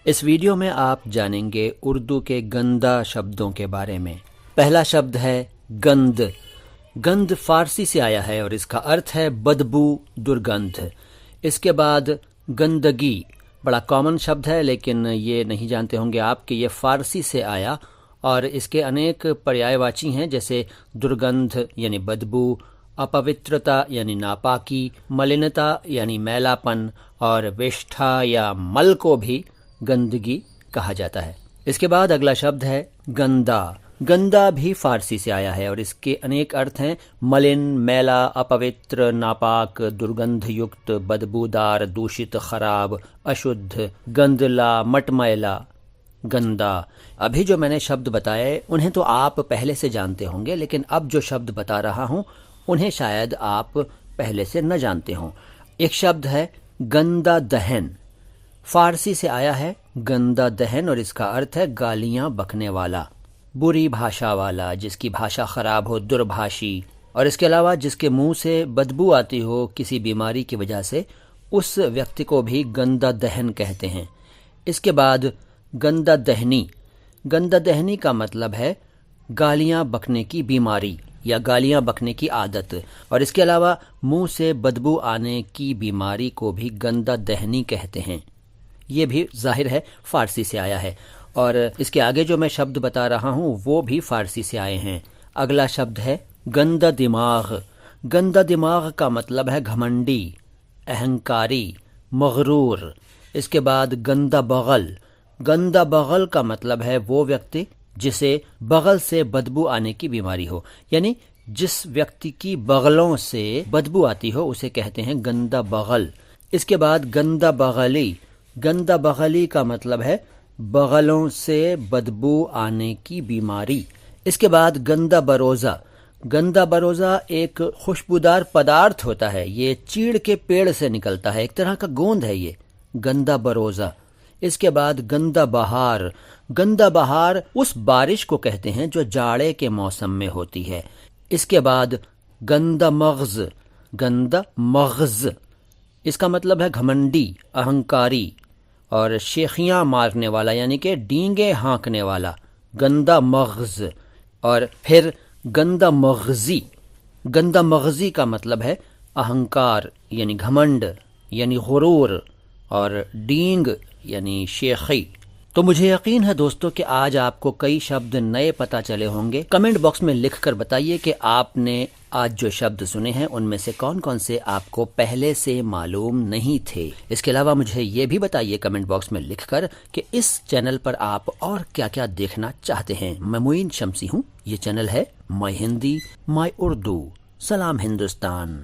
इस वीडियो में आप जानेंगे उर्दू के गंदा शब्दों के बारे में। पहला शब्द है गंद। गंद फारसी से आया है और इसका अर्थ है बदबू, दुर्गंध। इसके बाद गंदगी, बड़ा कॉमन शब्द है लेकिन ये नहीं जानते होंगे आप कि ये फारसी से आया और इसके अनेक पर्यायवाची हैं, जैसे दुर्गंध यानी बदबू, अपवित्रता यानी नापाकी, मलिनता यानी मैलापन और विष्ठा या मल को भी गंदगी कहा जाता है। इसके बाद अगला शब्द है गंदा। गंदा भी फारसी से आया है और इसके अनेक अर्थ हैं, मलिन, मैला, अपवित्र, नापाक, दुर्गंध युक्त, बदबूदार, दूषित, खराब, अशुद्ध, गंदला, मटमैला, गंदा। अभी जो मैंने शब्द बताए उन्हें तो आप पहले से जानते होंगे, लेकिन अब जो शब्द बता रहा हूं उन्हें शायद आप पहले से न जानते हों। एक शब्द है गंदा दहन। फारसी से आया है गंदा दहन और इसका अर्थ है गालियां बकने वाला, बुरी भाषा वाला, जिसकी भाषा खराब हो, दुर्भाषी, और इसके अलावा जिसके मुंह से बदबू आती हो किसी बीमारी की वजह से, उस व्यक्ति को भी गंदा दहन कहते हैं। इसके बाद गंदा दहनी। गंदा दहनी का मतलब है गालियां बकने की बीमारी या गालियां बकने की आदत, और इसके अलावा मुंह से बदबू आने की बीमारी को भी गंदा दहनी कहते हैं। ये भी जाहिर है फारसी से आया है और इसके आगे जो मैं शब्द बता रहा हूँ वो भी फारसी से आए हैं। अगला शब्द है गंदा दिमाग। गंदा दिमाग का मतलब है घमंडी, अहंकारी, मगरूर। इसके बाद गंदा बगल। गंदा बगल का मतलब है वो व्यक्ति जिसे बगल से बदबू आने की बीमारी हो, यानी जिस व्यक्ति की बगलों से बदबू आती हो उसे कहते हैं गंदा बगल। इसके बाद गंदा बगली। गंदा बगली का मतलब है बगलों से बदबू आने की बीमारी। इसके बाद गंदा बरोजा। गंदा बरोजा एक खुशबूदार पदार्थ होता है, ये चीड़ के पेड़ से निकलता है, एक तरह का गोंद है ये, गंदा बरोजा। इसके बाद गंदा बहार। गंदा बहार उस बारिश को कहते हैं जो जाड़े के मौसम में होती है। इसके बाद गंदा मग़ज़। गंदा मग़ज़ इसका मतलब है घमंडी, अहंकारी और शेखियाँ मारने वाला, यानी कि डींगे हाँकने वाला, गंदा मग़ज़। और फिर गंदा मग़ज़ी। गंदा मग़ज़ी का मतलब है अहंकार यानी घमंड यानी गुरूर और डींग यानी शेखी। तो मुझे यकीन है दोस्तों कि आज आपको कई शब्द नए पता चले होंगे। कमेंट बॉक्स में लिखकर बताइए कि आपने आज जो शब्द सुने हैं उनमें से कौन कौन से आपको पहले से मालूम नहीं थे। इसके अलावा मुझे ये भी बताइए कमेंट बॉक्स में लिखकर कि इस चैनल पर आप और क्या क्या देखना चाहते हैं। मैं मुईन शम्सी हूँ, ये चैनल है माई हिंदी माई उर्दू। सलाम हिंदुस्तान।